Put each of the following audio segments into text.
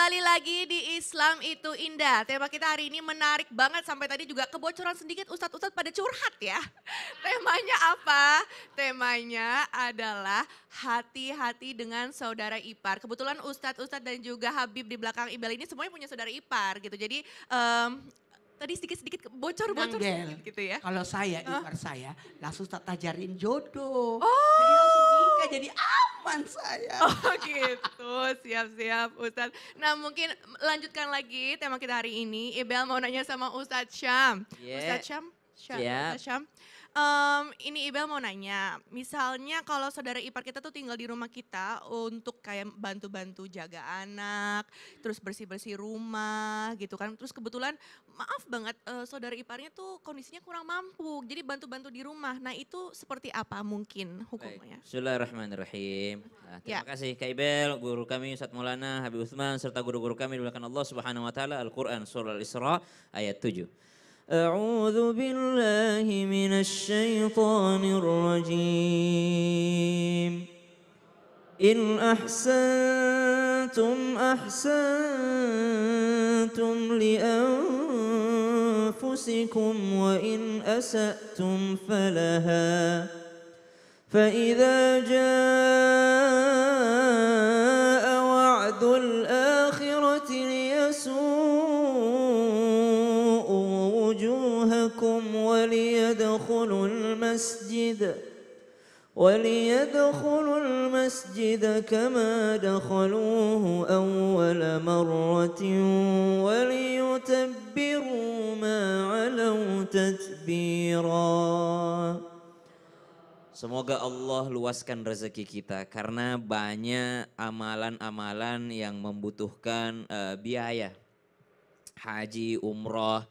Kembali lagi di Islam itu Indah. Tema kita hari ini menarik banget sampai tadi juga kebocoran sedikit ustadz-ustadz pada curhat ya. Temanya apa? Temanya adalah hati-hati dengan saudara ipar. Kebetulan ustadz-ustadz dan juga Habib di belakang Ibel ini semuanya punya saudara ipar gitu. Jadi tadi sedikit-sedikit bocor-bocor Nangdel. sedikit gitu ya. Kalau saya, Hah? ipar saya langsung tak tajarin jodoh. Jadi langsung Oh. nikah, jadi aman saya. Oh gitu, siap-siap Ustadz. Nah mungkin lanjutkan lagi tema kita hari ini. Ibel mau nanya sama Ustadz Syam. Iya. Ustadz Syam? Siap. Ustadz Syam. Ini Ibel mau nanya, misalnya kalau saudara ipar kita tuh tinggal di rumah kita untuk kayak bantu-bantu jaga anak, terus bersih-bersih rumah gitu kan. Terus kebetulan maaf banget saudara iparnya tuh kondisinya kurang mampu, jadi bantu-bantu di rumah. Nah itu seperti apa mungkin Baik. hukumnya? Bismillahirrahmanirrahim. Nah, Ya. terima kasih Kak Ibel, guru kami Ustadz Maulana Habib Utsman serta guru-guru kami dimuliakan Allah Subhanahu wa taala Al-Qur'an surah Al-Isra ayat 7. A'udzu billahi minasyaitonir rajim. إن أحسنتم أحسنتم لأنفسكم وإن أسأتم فلها فإذا جاء وعد الآخرة ليسوءوا وجوهكم وليدخلوا المسجد كما دخلوه أول مرة وليتبروا ما علوا تتبيرا. Semoga Allah luaskan rezeki kita karena banyak amalan-amalan yang membutuhkan biaya. Haji, umroh,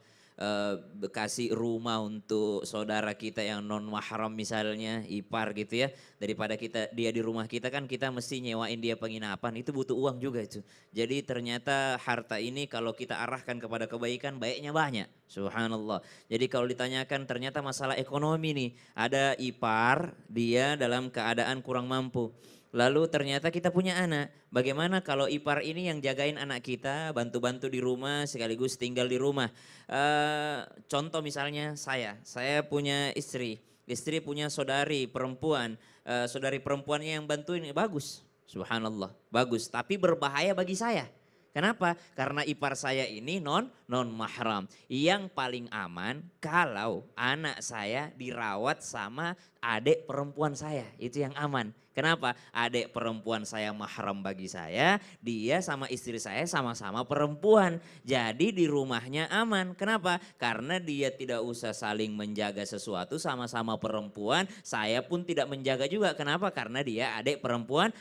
kasih rumah untuk saudara kita yang non mahram misalnya, ipar gitu ya. Daripada dia di rumah kita kan kita mesti nyewain dia penginapan, itu butuh uang juga itu. Jadi ternyata harta ini kalau kita arahkan kepada kebaikan baiknya banyak. Subhanallah. Jadi kalau ditanyakan ternyata masalah ekonomi nih, ada ipar dia dalam keadaan kurang mampu. Lalu ternyata kita punya anak, bagaimana kalau ipar ini yang jagain anak kita, bantu-bantu di rumah sekaligus tinggal di rumah. Contoh misalnya saya punya istri punya saudari perempuan, saudari perempuannya yang bantuin bagus, subhanallah, bagus. Tapi berbahaya bagi saya. Kenapa? Karena ipar saya ini non mahram. Yang paling aman kalau anak saya dirawat sama adik perempuan saya, itu yang aman. Kenapa? Adik perempuan saya mahram bagi saya, dia sama istri saya sama-sama perempuan. Jadi di rumahnya aman. Kenapa? Karena dia tidak usah saling menjaga sesuatu, sama-sama perempuan, saya pun tidak menjaga juga. Kenapa? Karena dia adik perempuan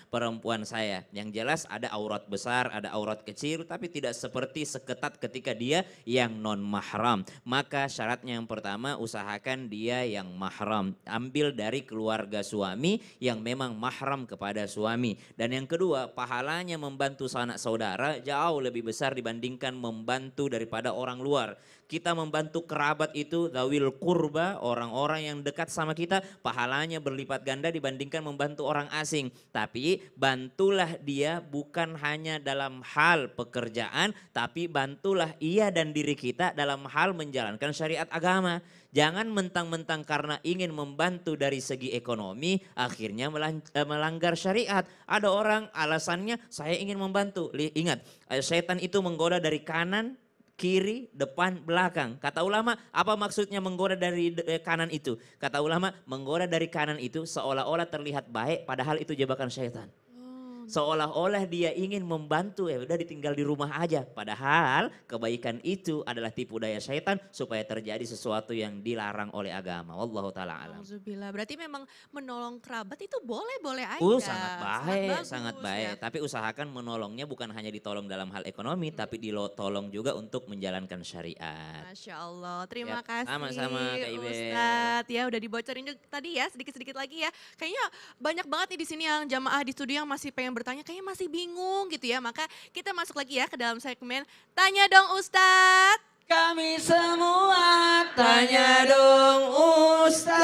saya. Yang jelas ada aurat besar, ada aurat kecil, tapi tidak seperti seketat ketika dia yang non mahram. Maka syaratnya yang pertama, usahakan dia yang mahram. Ambil dari keluarga suami yang memang mahram kepada suami. Dan yang kedua, pahalanya membantu sanak saudara jauh lebih besar dibandingkan membantu daripada orang luar. Kita membantu kerabat itu, dzawil qurba, orang-orang yang dekat sama kita, pahalanya berlipat ganda dibandingkan membantu orang asing. Tapi bantulah dia bukan hanya dalam hal pekerjaan, tapi bantulah ia dan diri kita dalam hal menjalankan syariat agama. Jangan mentang-mentang karena ingin membantu dari segi ekonomi, akhirnya melanggar syariat. Ada orang alasannya saya ingin membantu. Ingat, setan itu menggoda dari kanan, kiri, depan, belakang. Kata ulama, apa maksudnya menggoda dari kanan itu? Kata ulama, menggoda dari kanan itu seolah-olah terlihat baik, padahal itu jebakan syaitan. Seolah-olah dia ingin membantu, ya udah ditinggal di rumah aja. Padahal kebaikan itu adalah tipu daya syaitan supaya terjadi sesuatu yang dilarang oleh agama. Wallahu taala alam. Alhamdulillah, berarti memang menolong kerabat itu boleh-boleh aja. Sangat baik, bagus, sangat baik. ya. Tapi usahakan menolongnya bukan hanya ditolong dalam hal ekonomi, tapi ditolong juga untuk menjalankan syariat. Masya Allah, terima Siap. kasih Sama-sama, Kak Ibel. Ustadz. Ya udah dibocorin juga tadi ya, sedikit-sedikit lagi ya. Kayaknya banyak banget nih di sini yang jamaah di studio yang masih pengen bertanya, kayaknya masih bingung gitu ya. Maka kita masuk lagi ya ke dalam segmen Tanya Dong Ustadz. Kami semua tanya dong Ustaz.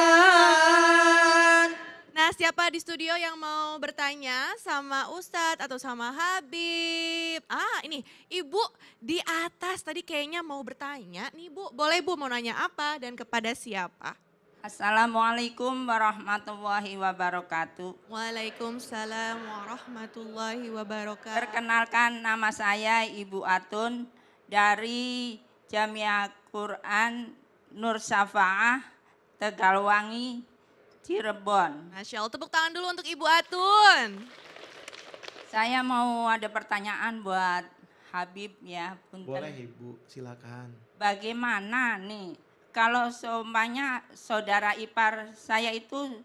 Nah Nah, siapa di studio yang mau bertanya sama Ustadz atau sama Habib? Ini Ibu di atas tadi kayaknya mau bertanya nih Bu. Boleh Bu mau nanya apa dan kepada siapa? Assalamualaikum warahmatullahi wabarakatuh. Waalaikumsalam warahmatullahi wabarakatuh. Perkenalkan, nama saya Ibu Atun dari Jamiah Quran Nur Syafa'ah Tegalwangi, Cirebon. Masya Allah, tepuk tangan dulu untuk Ibu Atun. Saya mau ada pertanyaan buat Habib ya. Punten. Boleh Ibu, silakan. Bagaimana nih kalau seumpamanya saudara ipar saya itu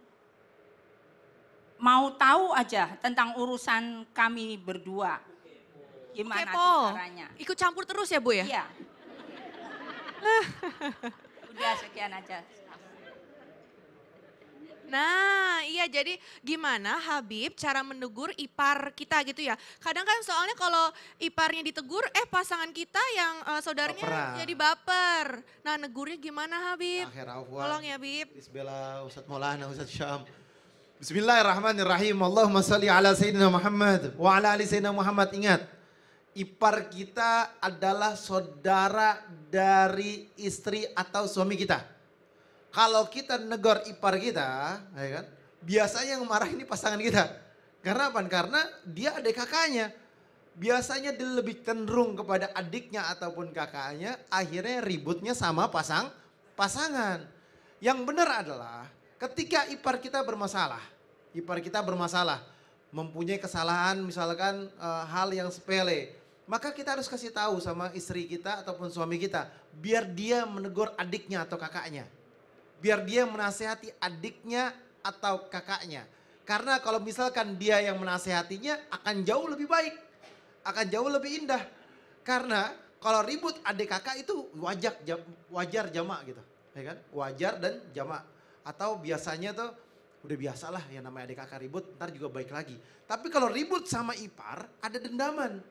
mau tahu aja tentang urusan kami berdua. Gimana Kepo. tuh caranya? Ikut campur terus ya Bu ya? Iya. Udah sekian aja. Nah, iya jadi gimana Habib cara menegur ipar kita gitu ya. Kadang kan soalnya kalau iparnya ditegur, pasangan kita yang saudaranya Baperan. jadi baper. Nah, negurnya gimana Habib? Akhir afwan. Tolong ya Habib. Bismillah, Ustaz Maulana, Ustaz Syam. Bismillahirrahmanirrahim. Allahumma salli ala Sayyidina Muhammad wa ala ali Sayyidina Muhammad. Ingat, ipar kita adalah saudara dari istri atau suami kita. Kalau kita negor ipar kita, ya kan, biasanya yang marah ini pasangan kita. Karena apa? Karena dia adik kakaknya. Biasanya dia lebih cenderung kepada adiknya ataupun kakaknya, akhirnya ributnya sama pasangan. Yang benar adalah ketika ipar kita bermasalah, mempunyai kesalahan misalkan hal yang sepele, maka kita harus kasih tahu sama istri kita ataupun suami kita, biar dia menegur adiknya atau kakaknya. Biar dia menasehati adiknya atau kakaknya. Karena kalau misalkan dia yang menasehatinya akan jauh lebih baik. Akan jauh lebih indah. Karena kalau ribut adik kakak itu wajar jamak gitu. Ya kan? Wajar dan jamak. Atau biasanya tuh udah biasalah yang namanya adik kakak ribut ntar juga baik lagi. Tapi kalau ribut sama ipar ada dendaman.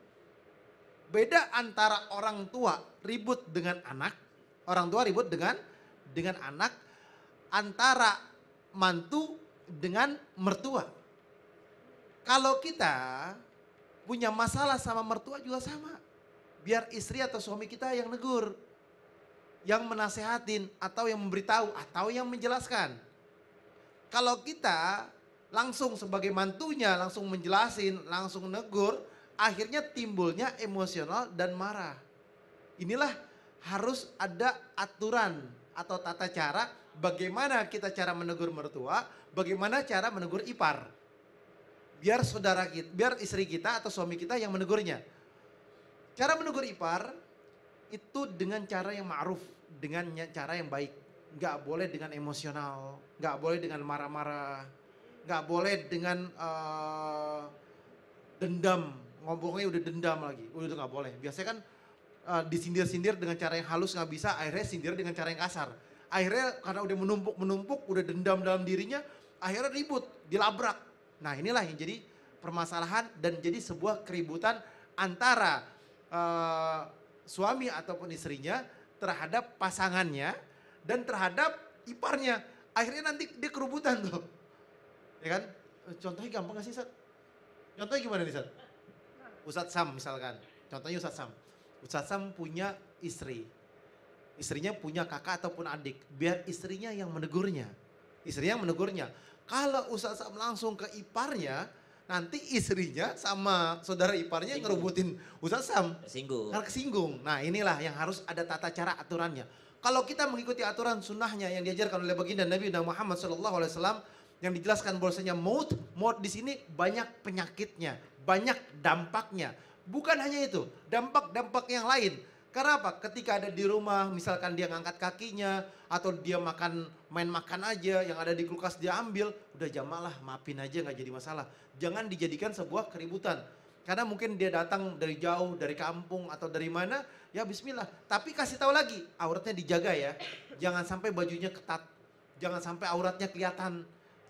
Beda antara orang tua ribut dengan anak. Orang tua ribut dengan anak. Antara mantu dengan mertua. Kalau kita punya masalah sama mertua juga sama. Biar istri atau suami kita yang negur. Yang menasehatin atau yang memberitahu atau yang menjelaskan. Kalau kita langsung sebagai mantunya langsung menjelasin, langsung negur. Akhirnya timbulnya emosional dan marah. Inilah harus ada aturan atau tata cara bagaimana kita cara menegur mertua, bagaimana cara menegur ipar. Biar saudara kita, biar istri kita atau suami kita yang menegurnya. Cara menegur ipar itu dengan cara yang ma'ruf, dengan cara yang baik. Gak boleh dengan emosional, gak boleh dengan marah-marah, gak boleh dengan dendam. Ngomongnya udah dendam lagi, udah gak boleh. Biasanya kan disindir-sindir dengan cara yang halus gak bisa, akhirnya sindir dengan cara yang kasar. Akhirnya karena udah menumpuk, udah dendam dalam dirinya, akhirnya ribut, dilabrak. Nah inilah yang jadi permasalahan dan jadi sebuah keributan antara suami ataupun istrinya terhadap pasangannya dan terhadap iparnya. Akhirnya nanti dia kerubutan tuh. Ya kan? Contohnya gampang gak sih Ustaz? Contohnya gimana nih Ustaz? Ustaz Sam misalkan, contohnya Ustaz Sam. Ustaz Sam punya istri. Istrinya punya kakak ataupun adik, biar istrinya yang menegurnya. Istrinya yang menegurnya. Kalau Ustaz Sam langsung ke iparnya, nanti istrinya sama saudara iparnya ngerubutin Ustaz Sam. Tersinggung. Karena kesinggung. Nah inilah yang harus ada tata cara aturannya. Kalau kita mengikuti aturan sunnahnya yang diajarkan oleh baginda Nabi Muhammad SAW, yang dijelaskan bahwasanya maut di sini banyak penyakitnya, banyak dampaknya. Bukan hanya itu, dampak-dampak yang lain. Karena apa? Ketika ada di rumah, misalkan dia ngangkat kakinya, atau dia main makan aja, yang ada di kulkas dia ambil, udah jamalah, maafin aja nggak jadi masalah. Jangan dijadikan sebuah keributan. Karena mungkin dia datang dari jauh, dari kampung atau dari mana, ya bismillah. Tapi kasih tahu lagi, auratnya dijaga ya. Jangan sampai bajunya ketat, jangan sampai auratnya kelihatan,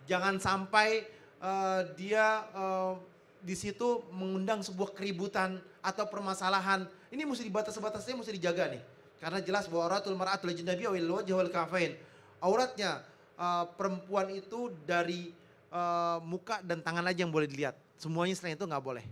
jangan sampai dia di situ mengundang sebuah keributan atau permasalahan. Ini mesti batas-batasnya mesti dijaga nih. Karena jelas bahwa auratul mar'atul ajnabiyya wal wajh wal kafain. Auratnya perempuan itu dari muka dan tangan aja yang boleh dilihat. Semuanya selain itu nggak boleh.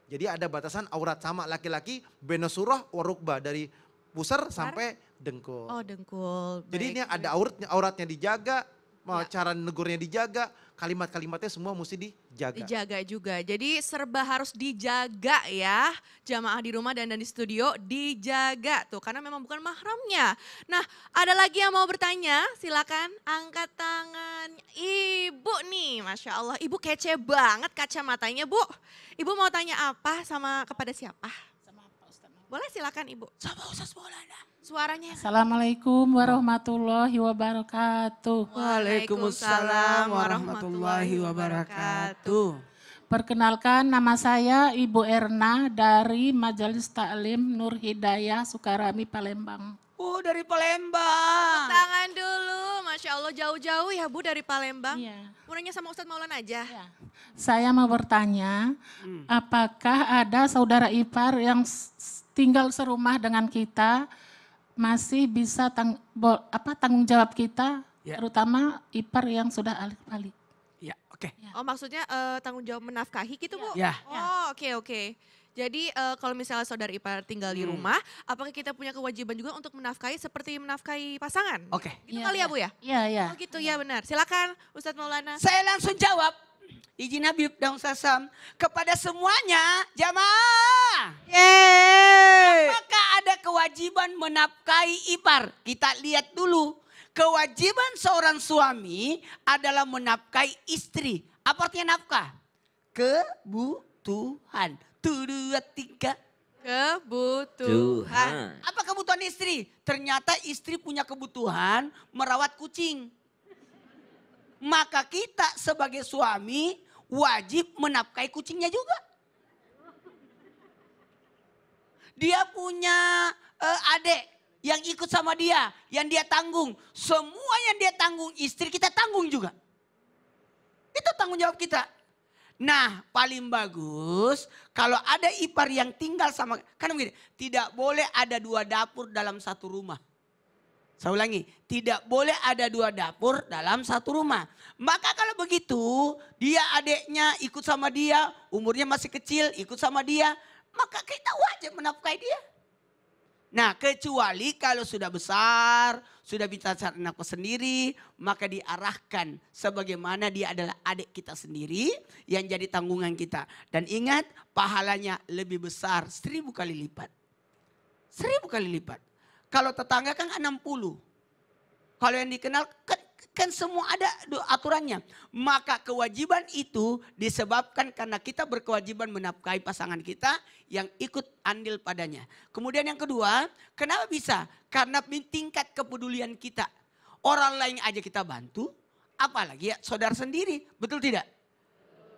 Jadi ada batasan aurat sama laki-laki benosurah warukba dari pusar sampai dengkul. Oh dengkul. Jadi Baik, ini ada baik. auratnya dijaga, Ya. cara negurnya dijaga, kalimat-kalimatnya semua mesti dijaga. Dijaga juga. Jadi serba harus dijaga ya. Jamaah di rumah dan di studio dijaga tuh karena memang bukan mahramnya. Nah, ada lagi yang mau bertanya? Silakan angkat tangan. Ibu nih, Masya Allah. Ibu kece banget kacamatanya, Bu. Ibu mau tanya apa kepada siapa? Boleh silakan Ibu. Sama Ustaz Maulana. Suaranya yang Assalamualaikum warahmatullahi wabarakatuh. Waalaikumsalam warahmatullahi wabarakatuh. Perkenalkan nama saya Ibu Erna dari Majelis Taklim Nur Hidayah Sukarami Palembang. Oh, dari Palembang. Tangan dulu, Masya Allah jauh-jauh ya Bu dari Palembang. Iya. Mau nanya sama Ustadz Maulana aja. Ya. Saya mau bertanya, apakah ada saudara ipar yang tinggal serumah dengan kita masih bisa tanggung jawab kita, Ya. terutama ipar yang sudah alih-alih. Ya, oke. Oh maksudnya tanggung jawab menafkahi gitu Bu? Ya. Oh oke. Jadi kalau misalnya saudara ipar tinggal di rumah, apakah kita punya kewajiban juga untuk menafkahi seperti menafkahi pasangan? Oke. Gitu Iya, kali ya iya. Bu ya? Iya, iya. Oh gitu ya benar. Silakan Ustadz Maulana. Saya langsung jawab. Izin Habib dan Ustaz Sam. Kepada semuanya, jamaah. Apakah ada kewajiban menafkahi ipar? Kita lihat dulu. Kewajiban seorang suami adalah menafkahi istri. Apa artinya nafkah? Kebutuhan. 2, 3. Kebutuhan. Tuhan. Apa kebutuhan istri? Ternyata istri punya kebutuhan merawat kucing. Maka kita sebagai suami wajib menafkahi kucingnya juga. Dia punya adik yang ikut sama dia, yang dia tanggung. Semua yang dia tanggung istri kita tanggung juga. Itu tanggung jawab kita. Nah paling bagus kalau ada ipar yang tinggal sama, kan begini, tidak boleh ada 2 dapur dalam satu rumah. Saya ulangi, tidak boleh ada 2 dapur dalam satu rumah. Maka kalau begitu, dia adiknya ikut sama dia, umurnya masih kecil, ikut sama dia, maka kita wajib menafkahi dia. Nah kecuali kalau sudah besar, sudah bisa cari nafkah sendiri, maka diarahkan sebagaimana dia adalah adik kita sendiri yang jadi tanggungan kita. Dan ingat pahalanya lebih besar 1000 kali lipat. 1000 kali lipat. Kalau tetangga kan 60. Kalau yang dikenal kan semua ada aturannya. Maka kewajiban itu disebabkan karena kita berkewajiban menafkahi pasangan kita yang ikut andil padanya. Kemudian yang kedua, kenapa bisa? Karena tingkat kepedulian kita. Orang lain aja kita bantu, apalagi ya saudara sendiri. Betul tidak?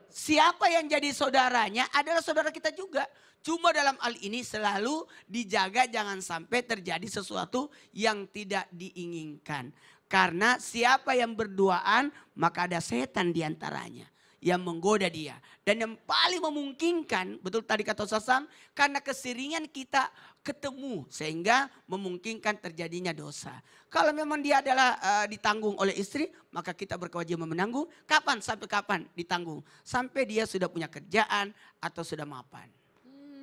Siapa yang jadi saudaranya adalah saudara kita juga. Cuma dalam hal ini selalu dijaga jangan sampai terjadi sesuatu yang tidak diinginkan. Karena siapa yang berduaan maka ada setan diantaranya yang menggoda dia. Dan yang paling memungkinkan, betul tadi kata Ustaz Sam, karena keseringan kita ketemu sehingga memungkinkan terjadinya dosa. Kalau memang dia adalah ditanggung oleh istri, maka kita berkewajiban menanggung. Kapan? Sampai kapan ditanggung? Sampai dia sudah punya kerjaan atau sudah mapan.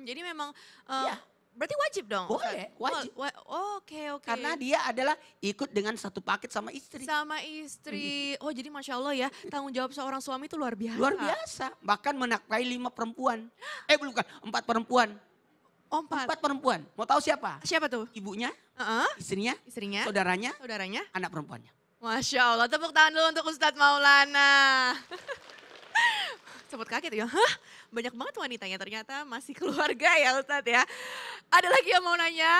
Jadi memang Ya. berarti wajib dong? Boleh, wajib. Oke. Karena dia adalah ikut dengan satu paket sama istri. Sama istri. Oh jadi Masya Allah ya tanggung jawab seorang suami itu luar biasa. Luar biasa. Bahkan menafkahi 5 perempuan. Bukan, 4 perempuan. Oh 4. 4 perempuan. Mau tahu siapa? Siapa tuh? Ibunya, Heeh. istrinya, Istrinya, saudaranya, saudaranya. anak perempuannya. Masya Allah tepuk tangan dulu untuk Ustadz Maulana. Sempat kaget ya, hah banyak banget wanitanya ternyata masih keluarga ya Ustadz ya. Ada lagi yang mau nanya?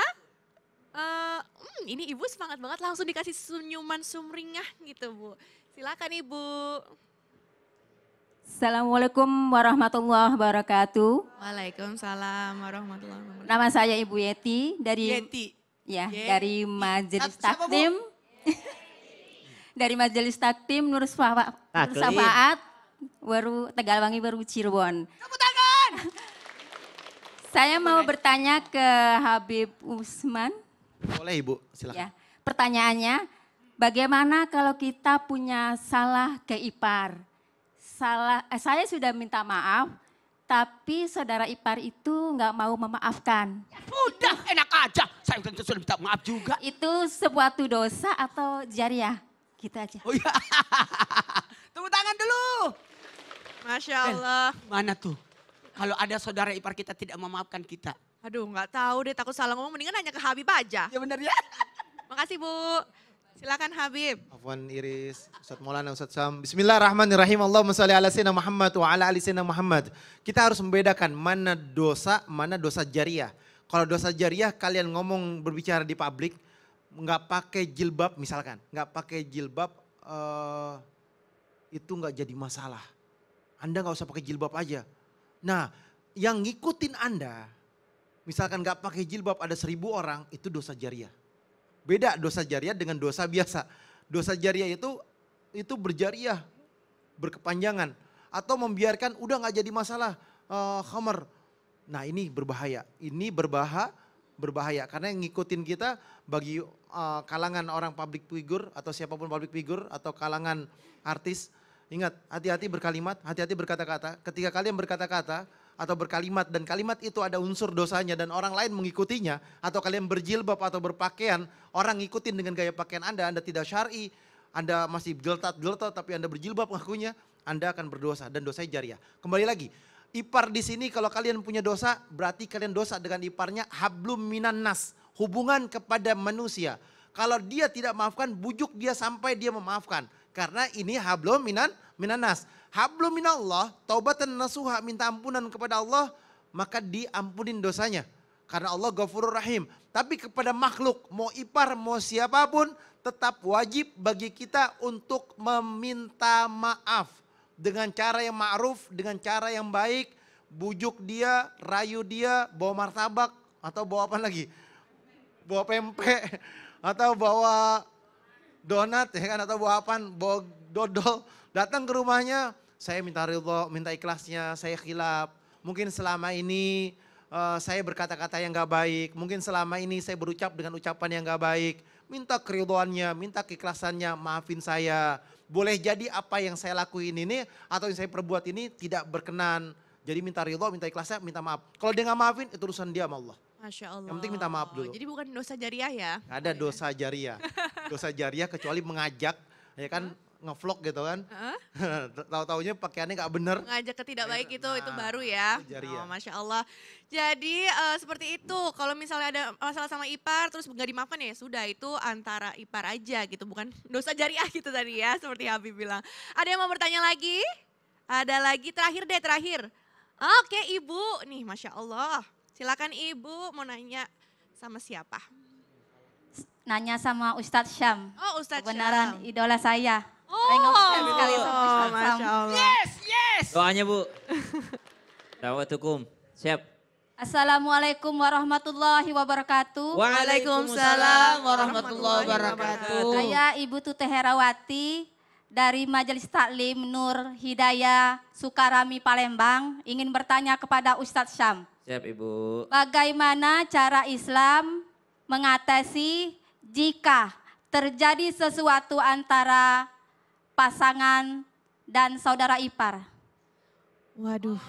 Ini ibu semangat banget langsung dikasih senyuman sumringah gitu Bu. Silakan Ibu. Assalamualaikum warahmatullahi wabarakatuh. Waalaikumsalam warahmatullahi wabarakatuh. Nama saya Ibu Yeti dari Yeti. ya dari Majelis Siapa, Bu? Taklim. Dari Majelis Taklim Nur Taklim. Safaat baru Tegalwangi baru Cirebon. Tepuk tangan. Saya mau bertanya ke Habib Usman. Boleh Ibu, silakan. Ya, pertanyaannya, bagaimana kalau kita punya salah ke ipar? saya sudah minta maaf, tapi saudara ipar itu nggak mau memaafkan. Udah enak aja. Saya kan sudah minta maaf juga. Itu sebuah dosa atau jariah? Gitu aja. Oh iya. Tepuk tangan dulu. Masya Allah. Mana tuh? Kalau ada saudara ipar kita tidak memaafkan kita. Aduh nggak tahu deh, takut salah ngomong, mendingan nanya ke Habib aja. Ya benar ya. Makasih Bu. Silakan Habib. Afwan Iris, Ustadz Maulana, Ustadz Sam. Bismillahirrahmanirrahim. Allahumma sholli ala sayyidina Muhammad wa ala ali sayyidina Muhammad. Kita harus membedakan mana dosa jariah. Kalau dosa jariah kalian ngomong berbicara di publik, nggak pakai jilbab misalkan, nggak pakai jilbab itu nggak jadi masalah. Anda nggak usah pakai jilbab aja. Nah, yang ngikutin Anda, misalkan nggak pakai jilbab ada 1000 orang, itu dosa jariah. Beda dosa jariah dengan dosa biasa. Dosa jariah itu berjariah, berkepanjangan. Atau membiarkan udah nggak jadi masalah, khamar. Nah ini berbahaya, berbahaya. Karena yang ngikutin kita bagi kalangan orang public figure atau siapapun public figure atau kalangan artis. Ingat, hati-hati berkalimat, hati-hati berkata-kata. Ketika kalian berkata-kata atau berkalimat dan kalimat itu ada unsur dosanya dan orang lain mengikutinya. Atau kalian berjilbab atau berpakaian, orang ngikutin dengan gaya pakaian Anda tidak syar'i. Anda masih geltat-geltot tapi Anda berjilbab ngakunya, Anda akan berdosa dan dosanya jariah. Kembali lagi, ipar di sini kalau kalian punya dosa, berarti kalian dosa dengan iparnya hablum minan nas, hubungan kepada manusia. Kalau dia tidak maafkan, bujuk dia sampai dia memaafkan. Karena ini hablum minan nas. Hablum minallah, taubatan nasuha, minta ampunan kepada Allah, maka diampunin dosanya. Karena Allah Ghafurur Rahim. Tapi kepada makhluk, mau ipar, mau siapapun, tetap wajib bagi kita untuk meminta maaf. Dengan cara yang ma'ruf, dengan cara yang baik, bujuk dia, rayu dia, bawa martabak, atau bawa apa lagi? Bawa pempek, atau bawa donat, ya kan, atau bawa apaan, bawa dodol. Datang ke rumahnya, saya minta ridho, minta ikhlasnya, saya khilaf. Mungkin selama ini saya berkata-kata yang gak baik, mungkin selama ini saya berucap dengan ucapan yang gak baik. Minta keridhoannya, minta keikhlasannya, maafin saya. Boleh jadi apa yang saya lakuin ini atau yang saya perbuat ini tidak berkenan. Jadi minta ridho, minta ikhlasnya, minta maaf. Kalau dia gak maafin itu urusan dia sama Allah. Masya Allah. Yang penting minta maaf dulu. Jadi bukan dosa jariah ya? Gak ada dosa jariah. Dosa jariah kecuali mengajak, ya kan, ngevlog gitu kan. Tahu-taunya pakaiannya gak bener. Mengajak ke tidak baik itu baru ya. Itu jariah. Oh, Masya Allah. Jadi seperti itu, kalau misalnya ada masalah sama ipar terus nggak dimaafkan ya sudah, itu antara ipar aja gitu, bukan dosa jariah gitu tadi ya, seperti Habib bilang. Ada yang mau bertanya lagi? Ada lagi, terakhir. Oke Ibu, nih Masya Allah. Silakan Ibu, mau nanya sama siapa? Nanya sama Ustadz Syam. Oh Ustadz Kebenaran Syam. idola saya. Oh, Saya ngefans sekali sama Ustadz Syam. Masya Allah. Yes. Doanya Bu. Da'watukum. Siap. Assalamualaikum warahmatullahi wabarakatuh. Waalaikumsalam warahmatullahi wabarakatuh. Saya Ibu Tuteh Herawati dari Majelis Taklim Nur Hidayah Sukarami Palembang, ingin bertanya kepada Ustadz Syam. Siap Ibu. Bagaimana cara Islam mengatasi jika terjadi sesuatu antara pasangan dan saudara ipar? Waduh.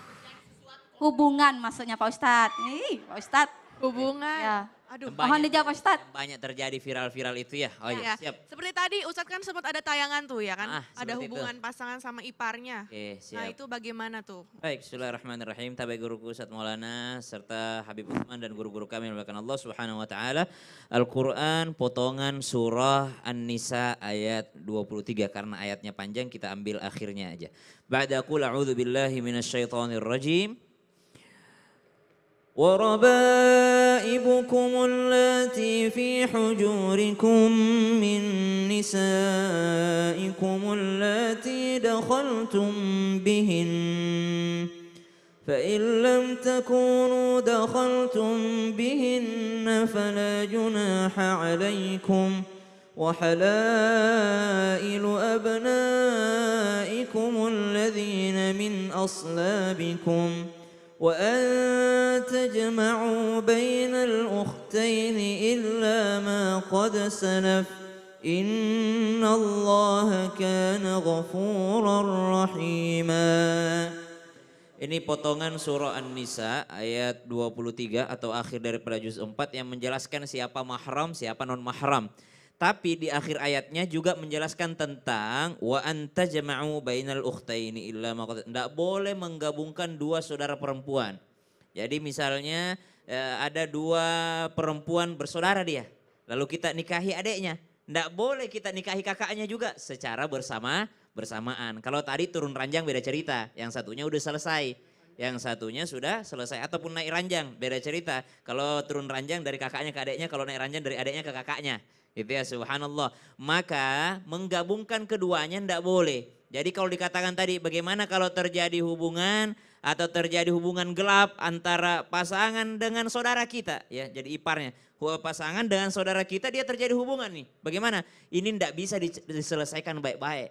Hubungan maksudnya Pak Ustadz. Nih Pak Ustadz. Hubungan. Ya. Aduh. Mohon dijawab Pak Ustadz. Banyak terjadi viral-viral itu ya. Oh Ya, iya, siap. seperti tadi Ustadz kan sempat ada tayangan tuh ya kan, ada seperti hubungan pasangan sama iparnya. Oke, Nah siap. itu bagaimana tuh? Baik, bismillahirrahmanirrahim. Tabai guruku Ustadz Maulana serta Habib Utsman dan guru-guru kami yang dimuliakan Allah Subhanahu wa taala. Al-Qur'an potongan surah An-Nisa ayat 23 karena ayatnya panjang kita ambil akhirnya aja. Ba'da qul a'udzu billahi minasyaitonir rajim. وربائبكم اللاتي في حجوركم من نسائكم اللاتي دخلتم بهن فإن لم تكونوا دخلتم بهن فلا جناح عليكم وحلائل أبنائكم الذين من أصلابكم وأن تجمعوا بين الأختين إلا ما قد سلف innallaha kana ghafurar rahima. Ini potongan surah An-Nisa ayat 23 atau akhir daripada juz 4 yang menjelaskan siapa mahram, siapa non mahram. Tapi di akhir ayatnya juga menjelaskan tentang wa anta jama'u bainal ukhtaini illa ma qad. Enggak boleh menggabungkan dua saudara perempuan. Jadi misalnya ada dua perempuan bersaudara dia. Lalu kita nikahi adiknya. Enggak boleh kita nikahi kakaknya juga secara bersamaan. Kalau tadi turun ranjang beda cerita, yang satunya udah selesai. Yang satunya sudah selesai ataupun naik ranjang beda cerita. Kalau turun ranjang dari kakaknya ke adiknya, kalau naik ranjang dari adiknya ke kakaknya. Itu ya subhanallah. Maka menggabungkan keduanya enggak boleh. Jadi kalau dikatakan tadi bagaimana kalau terjadi hubungan atau terjadi hubungan gelap antara pasangan dengan saudara kita. Ya jadi iparnya. Pasangan dengan saudara kita dia terjadi hubungan nih. Bagaimana? Ini enggak bisa diselesaikan baik-baik.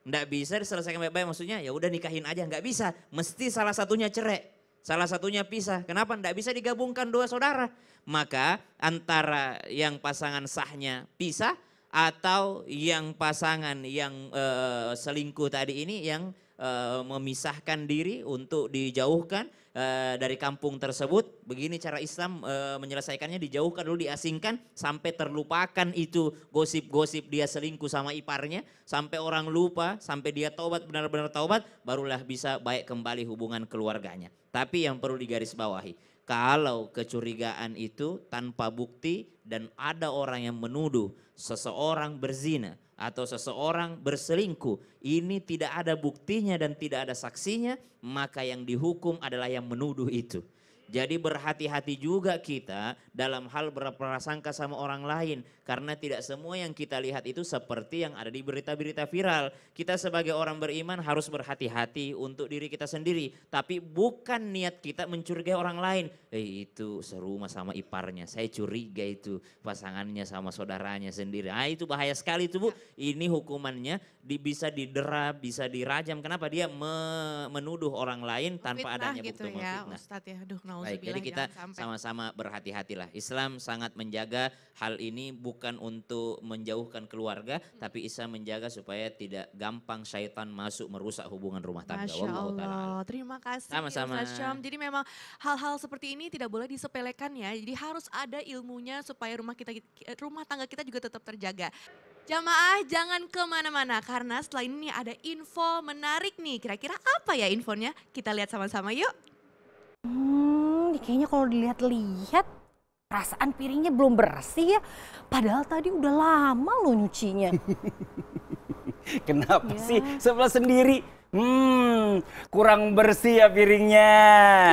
Nggak bisa diselesaikan baik-baik, maksudnya ya udah nikahin aja, nggak bisa. Mesti salah satunya cerai, salah satunya pisah. Kenapa? Nggak bisa digabungkan dua saudara. Maka antara yang pasangan sahnya pisah atau yang pasangan yang selingkuh tadi ini yang memisahkan diri untuk dijauhkan dari kampung tersebut. Begini cara Islam menyelesaikannya, dijauhkan dulu, diasingkan sampai terlupakan itu gosip-gosip dia selingkuh sama iparnya. Sampai orang lupa, sampai dia taubat, benar-benar taubat, barulah bisa baik kembali hubungan keluarganya. Tapi yang perlu digarisbawahi, kalau kecurigaan itu tanpa bukti dan ada orang yang menuduh seseorang berzina atau seseorang berselingkuh, ini tidak ada buktinya dan tidak ada saksinya, maka yang dihukum adalah yang menuduh itu. Jadi berhati-hati juga kita dalam hal berprasangka sama orang lain. Karena tidak semua yang kita lihat itu seperti yang ada di berita-berita viral. Kita sebagai orang beriman harus berhati-hati untuk diri kita sendiri. Tapi bukan niat kita mencurigai orang lain. Itu serumah sama iparnya, saya curiga itu pasangannya sama saudaranya sendiri. Itu bahaya sekali itu Bu. Ini hukumannya bisa didera, bisa dirajam. Kenapa? Dia menuduh orang lain tanpa adanya bukti gitu ya, memfitnah. Ustadz ya. Aduh, Baik, jadi kita sama-sama berhati-hatilah. Islam sangat menjaga hal ini bukan untuk menjauhkan keluarga, tapi Islam menjaga supaya tidak gampang syaitan masuk merusak hubungan rumah tangga. Masya Allah, terima kasih Sama-sama. Ustaz Syam. Jadi memang hal-hal seperti ini tidak boleh disepelekan ya. Jadi harus ada ilmunya supaya rumah tangga kita juga tetap terjaga. Jamaah jangan kemana-mana karena setelah ini ada info menarik nih. Kira-kira apa ya infonya? Kita lihat sama-sama yuk. Kayaknya kalau dilihat-lihat perasaan piringnya belum bersih ya. Padahal tadi udah lama loh nyucinya. Kenapa sih sebelah sendiri? Kurang bersih ya piringnya.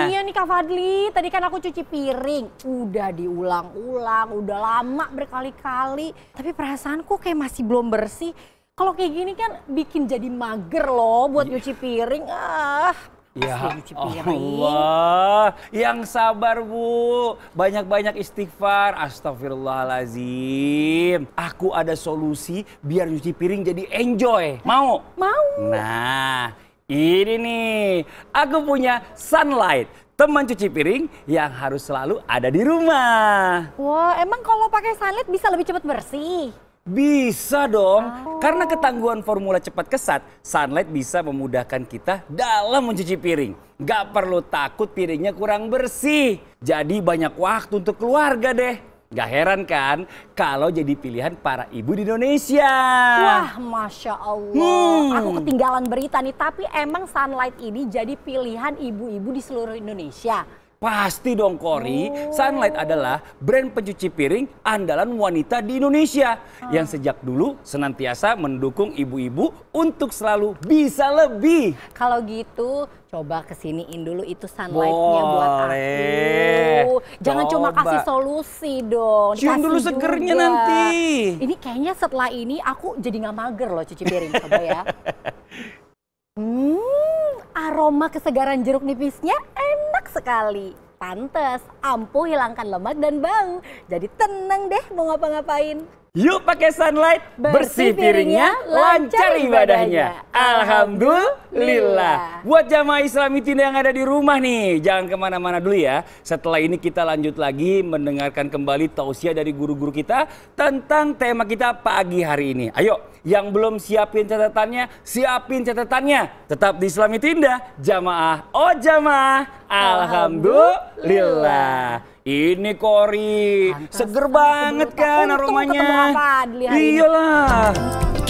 Iya nih Kak Fadli, tadi kan aku cuci piring. Udah diulang-ulang, udah lama berkali-kali. Tapi perasaanku kayak masih belum bersih. Kalau kayak gini kan bikin jadi mager loh buat nyuci piring. Ya Allah, yang sabar Bu, banyak-banyak istighfar, astagfirullahalazim. Aku ada solusi biar nyuci piring jadi enjoy, mau? Mau. Nah, ini nih, aku punya Sunlight, teman cuci piring yang harus selalu ada di rumah. Wah, emang kalau pakai Sunlight bisa lebih cepat bersih? Bisa dong, karena ketangguhan formula cepat kesat, Sunlight bisa memudahkan kita dalam mencuci piring. Gak perlu takut piringnya kurang bersih, jadi banyak waktu untuk keluarga deh. Gak heran kan kalau jadi pilihan para ibu di Indonesia. Wah, Masya Allah, aku ketinggalan berita nih, tapi emang Sunlight ini jadi pilihan ibu-ibu di seluruh Indonesia. Pasti dong Kori, Sunlight adalah brand pencuci piring andalan wanita di Indonesia yang sejak dulu senantiasa mendukung ibu-ibu untuk selalu bisa lebih. Kalau gitu coba kesiniin dulu itu Sunlight-nya buat aku. Jangan cuma kasih solusi dong. Cium dulu segernya nanti. Ini kayaknya setelah ini aku jadi nggak mager loh cuci piring. Coba ya. Aroma kesegaran jeruk nipisnya enak sekali. Pantes, ampuh hilangkan lemak dan bau. Jadi tenang deh mau ngapa-ngapain. Yuk pakai Sunlight, bersih piringnya, lancar ibadahnya. Alhamdulillah. Buat jamaah Islami Tinda yang ada di rumah nih, jangan kemana-mana dulu ya. Setelah ini kita lanjut lagi mendengarkan kembali tausiah dari guru-guru kita tentang tema kita pagi hari ini. Ayo, yang belum siapin catatannya, siapin catatannya. Tetap di Islami Tinda, jamaah, oh jamaah, alhamdulillah. Ini Kori, seger banget kan aromanya. Iyalah. Iyalah.